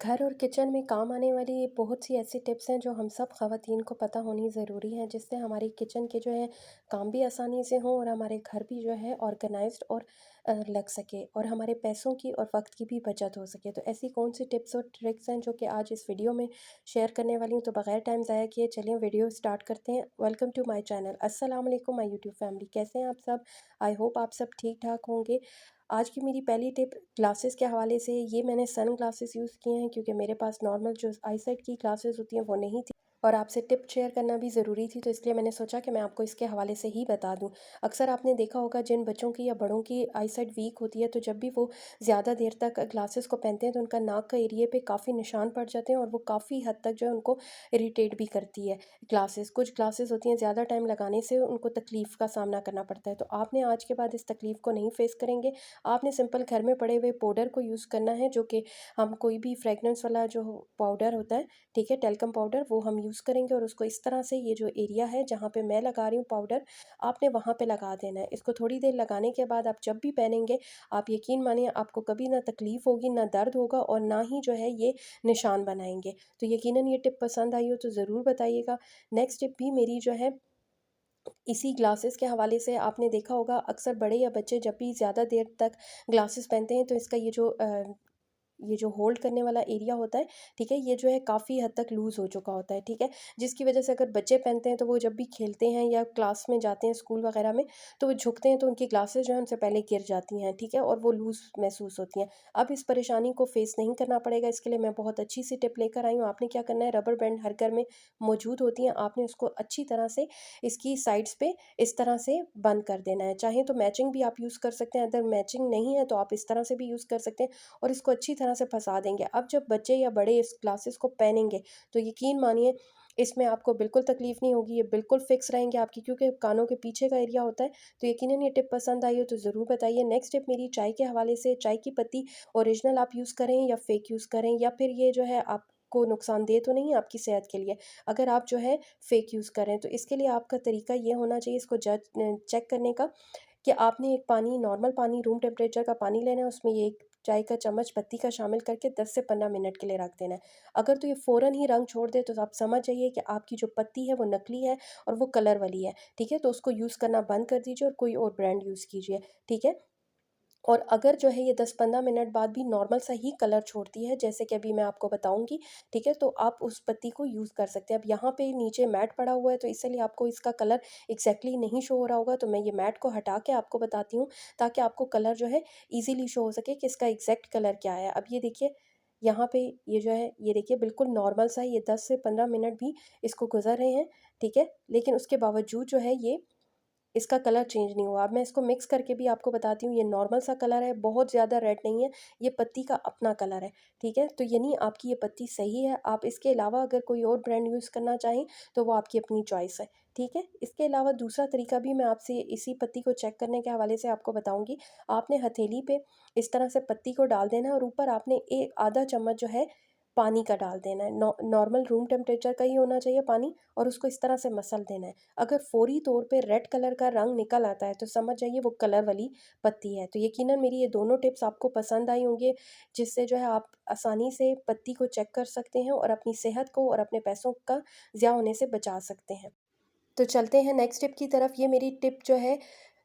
घर और किचन में काम आने वाली बहुत सी ऐसी टिप्स हैं जो हम सब ख़वातीन को पता होनी ज़रूरी है, जिससे हमारे किचन के जो है काम भी आसानी से हों और हमारे घर भी जो है ऑर्गेनाइज्ड और लग सके और हमारे पैसों की और वक्त की भी बचत हो सके। तो ऐसी कौन सी टिप्स और ट्रिक्स हैं जो कि आज इस वीडियो में शेयर करने वाली हूँ। तो बगैर टाइम ज़ाया किए चलिए वीडियो स्टार्ट करते हैं। Welcome to my channel. अस्सलाम वालेकुम माई यूट्यूब फैमिली, कैसे हैं आप सब। आई होप आप सब ठीक ठाक होंगे। आज की मेरी पहली टिप ग्लासेस के हवाले से, ये मैंने सन ग्लासेस यूज़ किए हैं क्योंकि मेरे पास नॉर्मल जो आईसाइट की ग्लासेस होती हैं वो नहीं थी और आपसे टिप शेयर करना भी ज़रूरी थी, तो इसलिए मैंने सोचा कि मैं आपको इसके हवाले से ही बता दूं। अक्सर आपने देखा होगा जिन बच्चों की या बड़ों की आईसाइट वीक होती है, तो जब भी वो ज़्यादा देर तक ग्लासेस को पहनते हैं तो उनका नाक का एरिया पे काफ़ी निशान पड़ जाते हैं और वो काफ़ी हद तक जो है उनको इरिटेट भी करती है। ग्लासेस, कुछ ग्लासेस होती हैं ज़्यादा टाइम लगाने से उनको तकलीफ़ का सामना करना पड़ता है, तो आपने आज के बाद इस तकलीफ़ को नहीं फेस करेंगे। आपने सिंपल घर में पड़े हुए पाउडर को यूज़ करना है, जो कि हम कोई भी फ्रेगनेंस वाला जो पाउडर होता है, ठीक है, टेल्कम पाउडर, वो हम यूज़ करेंगे और उसको इस तरह से ये जो एरिया है जहाँ पे मैं लगा रही हूँ पाउडर, आपने वहाँ पे लगा देना है। इसको थोड़ी देर लगाने के बाद आप जब भी पहनेंगे, आप यकीन मानिए आपको कभी ना तकलीफ़ होगी, ना दर्द होगा और ना ही जो है ये निशान बनाएंगे। तो यकीनन ये टिप पसंद आई हो तो ज़रूर बताइएगा। नेक्स्ट टिप भी मेरी जो है इसी ग्लासेस के हवाले से, आपने देखा होगा अक्सर बड़े या बच्चे जब भी ज़्यादा देर तक ग्लासेस पहनते हैं तो इसका ये जो होल्ड करने वाला एरिया होता है, ठीक है, ये जो है काफ़ी हद तक लूज़ हो चुका होता है, ठीक है। जिसकी वजह से अगर बच्चे पहनते हैं तो वो जब भी खेलते हैं या क्लास में जाते हैं स्कूल वगैरह में, तो वो झुकते हैं तो उनकी ग्लासेस जो है उनसे पहले गिर जाती हैं, ठीक है, और वो लूज़ महसूस होती हैं। अब इस परेशानी को फेस नहीं करना पड़ेगा, इसके लिए मैं बहुत अच्छी सी टिप लेकर आई हूँ। आपने क्या करना है, रबर बैंड हर घर में मौजूद होती हैं, आपने उसको अच्छी तरह से इसकी साइड्स पे इस तरह से बंद कर देना है। चाहे तो मैचिंग भी आप यूज़ कर सकते हैं, अगर मैचिंग नहीं है तो आप इस तरह से भी यूज़ कर सकते हैं और इसको अच्छी तरह से फँसा देंगे। अब जब बच्चे या बड़े इस ग्लासेस को पहनेंगे तो यकीन मानिए इसमें आपको बिल्कुल तकलीफ़ नहीं होगी, ये बिल्कुल फ़िक्स रहेंगे आपकी, क्योंकि कानों के पीछे का एरिया होता है। तो यकीनन ये टिप पसंद आई हो तो ज़रूर बताइए। नेक्स्ट टिप मेरी चाय के हवाले से, चाय की पत्ती ओरिजिनल आप यूज़ करें या फ़ेक यूज़ करें, या फिर ये जो है आपको नुकसानदेह तो नहीं है आपकी सेहत के लिए, अगर आप जो है फ़ेक यूज़ करें। तो इसके लिए आपका तरीका ये होना चाहिए इसको चेक करने का, कि आपने एक पानी, नॉर्मल पानी, रूम टेम्परेचर का पानी लेना है, उसमें ये 1 चाय का चम्मच पत्ती का शामिल करके 10 से 15 मिनट के लिए रख देना है। अगर तो ये फ़ौरन ही रंग छोड़ दे तो आप समझ जाइए कि आपकी जो पत्ती है वो नकली है और वो कलर वाली है, ठीक है? तो उसको यूज़ करना बंद कर दीजिए और कोई और ब्रांड यूज़ कीजिए, ठीक है? और अगर जो है ये 10-15 मिनट बाद भी नॉर्मल सा ही कलर छोड़ती है, जैसे कि अभी मैं आपको बताऊँगी, ठीक है? तो आप उस पत्ती को यूज़ कर सकते हैं। अब यहाँ पे नीचे मैट पड़ा हुआ है तो इसलिए आपको इसका कलर एग्ज़ैक्टली नहीं शो हो रहा होगा, तो मैं ये मैट को हटा के आपको बताती हूँ, ताकि आपको कलर जो है ईज़िली शो हो सके कि इसका एग्ज़ैक्ट कलर क्या है। अब ये देखिए, यहाँ पे ये जो है, ये देखिए बिल्कुल नॉर्मल सा है, ये 10 से 15 मिनट भी इसको गुज़र रहे हैं, ठीक है? लेकिन उसके बावजूद जो है ये इसका कलर चेंज नहीं हुआ। अब मैं इसको मिक्स करके भी आपको बताती हूँ, ये नॉर्मल सा कलर है, बहुत ज़्यादा रेड नहीं है, ये पत्ती का अपना कलर है, ठीक है? तो यानी आपकी ये पत्ती सही है। आप इसके अलावा अगर कोई और ब्रांड यूज़ करना चाहें, तो वो आपकी अपनी चॉइस है, ठीक है? इसके अलावा दूसरा तरीका भी मैं आपसे इसी पत्ती को चेक करने के हवाले से आपको बताऊँगी। आपने हथेली पे इस तरह से पत्ती को डाल देना है और ऊपर आपने एक आधा चम्मच जो है पानी का डाल देना है। नॉर्मल रूम टेम्परेचर का ही होना चाहिए पानी, और उसको इस तरह से मसल देना है। अगर फ़ौरी तौर पे रेड कलर का रंग निकल आता है तो समझ जाइए वो कलर वाली पत्ती है। तो यकीनन मेरी ये दोनों टिप्स आपको पसंद आई होंगी, जिससे जो है आप आसानी से पत्ती को चेक कर सकते हैं और अपनी सेहत को और अपने पैसों का ज़िया होने से बचा सकते हैं। तो चलते हैं नेक्स्ट टिप की तरफ। ये मेरी टिप जो है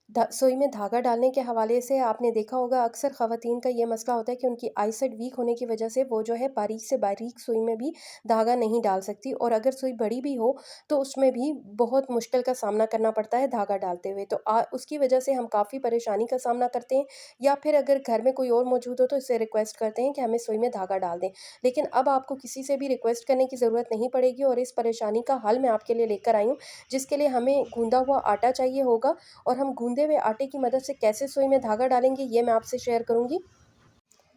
सुई में धागा डालने के हवाले से, आपने देखा होगा अक्सर ख़वातीन का ये मसला होता है कि उनकी आईसाइट वीक होने की वजह से वो जो है बारीक से बारीक सुई में भी धागा नहीं डाल सकती, और अगर सुई बड़ी भी हो तो उसमें भी बहुत मुश्किल का सामना करना पड़ता है धागा डालते हुए। तो उसकी वजह से हम काफ़ी परेशानी का सामना करते हैं, या फिर अगर घर में कोई और मौजूद हो तो इससे रिक्वेस्ट करते हैं कि हमें सुई में धागा डाल दें। लेकिन अब आपको किसी से भी रिक्वेस्ट करने की ज़रूरत नहीं पड़ेगी और इस परेशानी का हल मैं आपके लिए लेकर आई हूँ, जिसके लिए हमें गूंदा हुआ आटा चाहिए होगा, और हम गूंदे हुए आटे की मदद से कैसे सुई में धागा डालेंगे ये मैं आपसे शेयर करूँगी।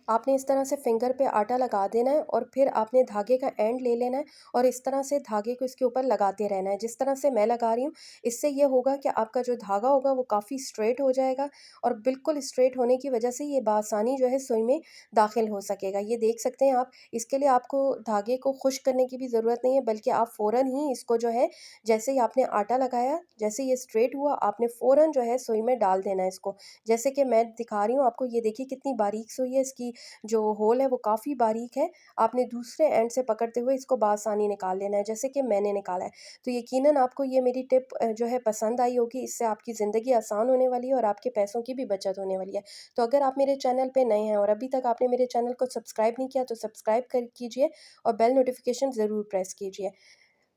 आपने इस तरह से फिंगर पे आटा लगा देना है और फिर आपने धागे का एंड ले लेना है और इस तरह से धागे को इसके ऊपर लगाते रहना है, जिस तरह से मैं लगा रही हूँ। इससे ये होगा कि आपका जो धागा होगा वो काफ़ी स्ट्रेट हो जाएगा, और बिल्कुल स्ट्रेट होने की वजह से ये बासानी जो है सुई में दाखिल हो सकेगा। ये देख सकते हैं आप। इसके लिए आपको धागे को खुश्क करने की भी ज़रूरत नहीं है, बल्कि आप फ़ौरन ही इसको जो है, जैसे ही आपने आटा लगाया, जैसे ये स्ट्रेट हुआ, आपने फ़ौरन जो है सुई में डाल देना है इसको। जैसे कि मैं दिखा रही हूँ आपको, ये देखिए कितनी बारीक सुई है, इसकी जो होल है वो काफ़ी बारीक है। आपने दूसरे एंड से पकड़ते हुए इसको बआसानी निकाल लेना है, जैसे कि मैंने निकाला है। तो यकीनन आपको ये मेरी टिप जो है पसंद आई होगी, इससे आपकी ज़िंदगी आसान होने वाली है और आपके पैसों की भी बचत होने वाली है। तो अगर आप मेरे चैनल पे नए हैं और अभी तक आपने मेरे चैनल को सब्सक्राइब नहीं किया, तो सब्सक्राइब कर कीजिए और बेल नोटिफ़िकेशन ज़रूर प्रेस कीजिए।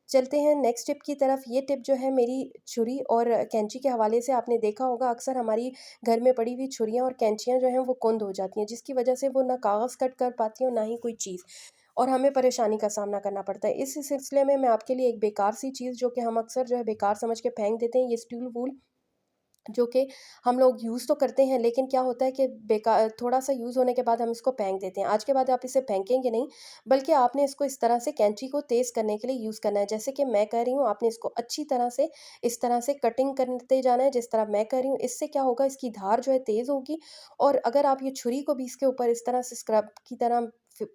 चलते हैं नेक्स्ट टिप की तरफ। ये टिप जो है मेरी छुरी और कैंची के हवाले से। आपने देखा होगा अक्सर हमारी घर में पड़ी हुई छुरियाँ और कैंचियाँ जो हैं वो कुंद हो जाती हैं, जिसकी वजह से वो ना कागज़ कट कर पाती हैं और ना ही कोई चीज़, और हमें परेशानी का सामना करना पड़ता है। इस सिलसिले में मैं आपके लिए एक बेकार सी चीज़, जो कि हम अक्सर जो है बेकार समझ के फेंक देते हैं, ये स्टूल वूल, जो कि हम लोग यूज़ तो करते हैं, लेकिन क्या होता है कि थोड़ा-सा यूज़ होने के बाद हम इसको फेंक देते हैं। आज के बाद आप इसे फेंकेंगे नहीं, बल्कि आपने इसको इस तरह से कैंची को तेज़ करने के लिए यूज़ करना है। जैसे कि मैं कर रही हूँ, आपने इसको अच्छी तरह से इस तरह से कटिंग करते जाना है, जिस तरह मैं कर रही हूँ। इससे क्या होगा, इसकी धार जो है तेज़ होगी, और अगर आप ये छुरी को भी इसके ऊपर इस तरह से स्क्रब की तरह फि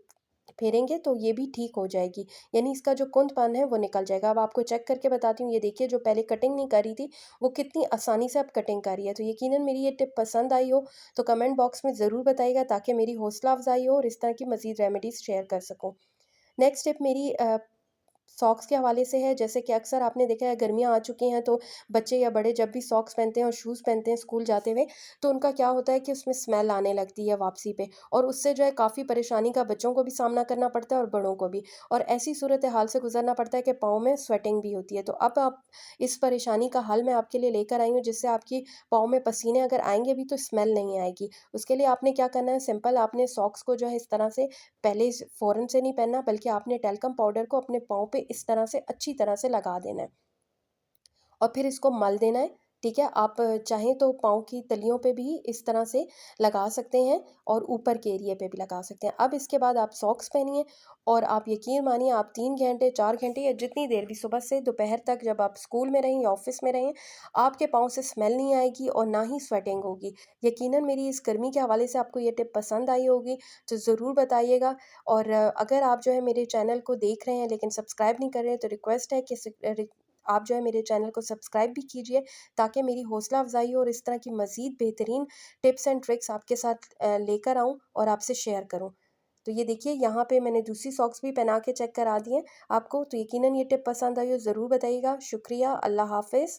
फेरेंगे, तो ये भी ठीक हो जाएगी। यानी इसका जो कुंदपन है वो निकल जाएगा। अब आपको चेक करके बताती हूँ, ये देखिए जो पहले कटिंग नहीं कर रही थी, वो कितनी आसानी से अब कटिंग कर रही है। तो यकीनन मेरी ये टिप पसंद आई हो तो कमेंट बॉक्स में ज़रूर बताइएगा, ताकि मेरी हौसला अफ़ज़ाई हो और इस तरह की मज़ीद रेमेडीज़ शेयर कर सकूँ। नेक्स्ट टिप मेरी सॉक्स के हवाले से है। जैसे कि अक्सर आपने देखा है गर्मियाँ आ चुकी हैं, तो बच्चे या बड़े जब भी सॉक्स पहनते हैं और शूज़ पहनते हैं स्कूल जाते हुए, तो उनका क्या होता है कि उसमें स्मेल आने लगती है वापसी पे, और उससे जो है काफ़ी परेशानी का बच्चों को भी सामना करना पड़ता है और बड़ों को भी, और ऐसी सूरत हाल से गुजरना पड़ता है कि पाँव में स्वेटिंग भी होती है। तो अब आप इस परेशानी का हल मैं आपके लिए लेकर आई हूँ, जिससे आपकी पाँव में पसीने अगर आएँगे भी तो स्मेल नहीं आएगी। उसके लिए आपने क्या करना है, सिंपल आपने सॉक्स को जो है इस तरह से पहले फ़ौरन से नहीं पहनना, बल्कि आपने टैल्कम पाउडर को अपने पाँव पे इस तरह से अच्छी तरह से लगा देना है और फिर इसको मल देना है, ठीक है? आप चाहें तो पाँव की तलियों पे भी इस तरह से लगा सकते हैं और ऊपर के एरिया पे भी लगा सकते हैं। अब इसके बाद आप सॉक्स पहनिए, और आप यकीन मानिए, आप 3 घंटे, 4 घंटे या जितनी देर भी सुबह से दोपहर तक जब आप स्कूल में रहें या ऑफ़िस में रहें, आपके पाँव से स्मेल नहीं आएगी और ना ही स्वेटिंग होगी। यकीनन मेरी इस गर्मी के हवाले से आपको ये टिप पसंद आई होगी, तो ज़रूर बताइएगा। और अगर आप जो है मेरे चैनल को देख रहे हैं लेकिन सब्सक्राइब नहीं कर रहे हैं, तो रिक्वेस्ट है कि आप जो है मेरे चैनल को सब्सक्राइब भी कीजिए, ताकि मेरी हौसला अफ़ज़ाई हो और इस तरह की मज़ीद बेहतरीन टिप्स एंड ट्रिक्स आपके साथ लेकर आऊँ और आपसे शेयर करूँ। तो ये देखिए, यहाँ पे मैंने दूसरी सॉक्स भी पहना के चेक करा दी हैं आपको। तो यकीनन ये टिप पसंद आई हो ज़रूर बताइएगा। शुक्रिया, अल्लाह हाफ़िज़।